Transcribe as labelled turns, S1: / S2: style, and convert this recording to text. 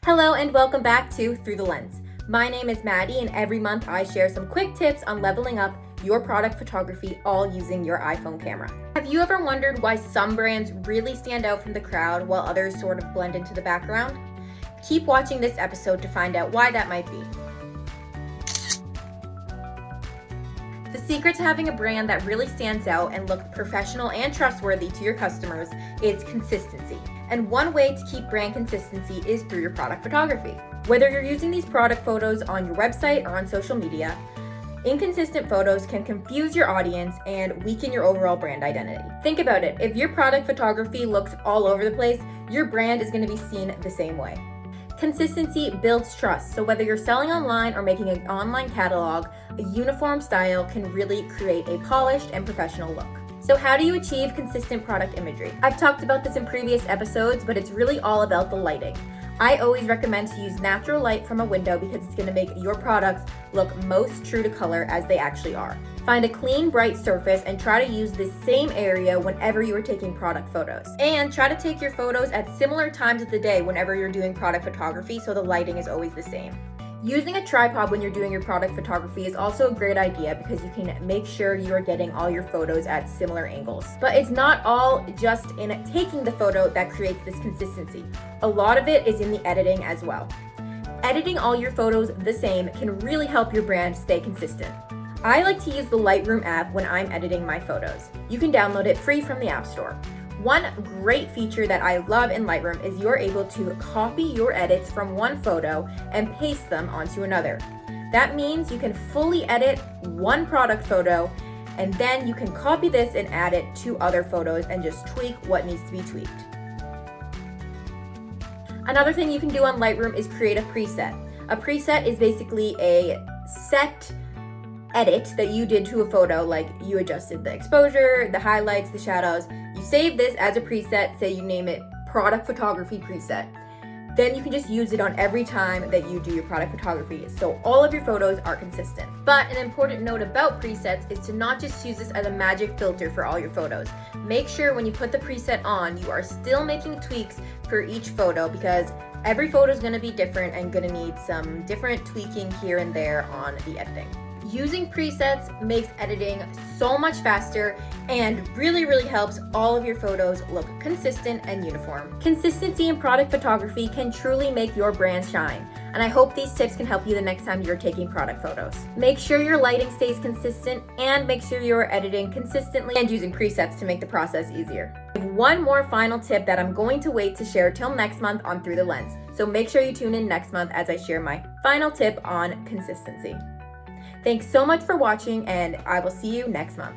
S1: Hello and welcome back to Through the Lens. My name is Maddie and every month I share some quick tips on leveling up your product photography all using your iPhone camera. Have you ever wondered why some brands really stand out from the crowd while others sort of blend into the background? Keep watching this episode to find out why that might be. The secret to having a brand that really stands out and looks professional and trustworthy to your customers is consistency. And one way to keep brand consistency is through your product photography. Whether you're using these product photos on your website or on social media, inconsistent photos can confuse your audience and weaken your overall brand identity. Think about it. If your product photography looks all over the place, your brand is going to be seen the same way. Consistency builds trust, so whether you're selling online or making an online catalog, a uniform style can really create a polished and professional look. So how do you achieve consistent product imagery? I've talked about this in previous episodes, but it's really all about the lighting. I always recommend to use natural light from a window because it's going to make your products look most true to color as they actually are. Find a clean, bright surface and try to use this same area whenever you are taking product photos. And try to take your photos at similar times of the day whenever you're doing product photography so the lighting is always the same. Using a tripod when you're doing your product photography is also a great idea because you can make sure you are getting all your photos at similar angles. But it's not all just in taking the photo that creates this consistency. A lot of it is in the editing as well. Editing all your photos the same can really help your brand stay consistent. I like to use the Lightroom app when I'm editing my photos. You can download it free from the App Store. One great feature that I love in Lightroom is you're able to copy your edits from one photo and paste them onto another. That means you can fully edit one product photo and then you can copy this and add it to other photos and just tweak what needs to be tweaked. Another thing you can do on Lightroom is create a preset. A preset is basically a set edit that you did to a photo, like you adjusted the exposure, the highlights, the shadows. You save this as a preset, say you name it product photography preset. Then you can just use it on every time that you do your product photography, so all of your photos are consistent. But an important note about presets is to not just use this as a magic filter for all your photos. Make sure when you put the preset on, you are still making tweaks for each photo because every photo is going to be different and going to need some different tweaking here and there on the editing. Using presets makes editing so much faster and really helps all of your photos look consistent and uniform. Consistency in product photography can truly make your brand shine, and I hope these tips can help you the next time you're taking product photos. Make sure your lighting stays consistent and make sure you're editing consistently and using presets to make the process easier. I have one more final tip that I'm going to wait to share till next month on Through the Lens, so make sure you tune in next month as I share my final tip on consistency. Thanks so much for watching, and I will see you next month.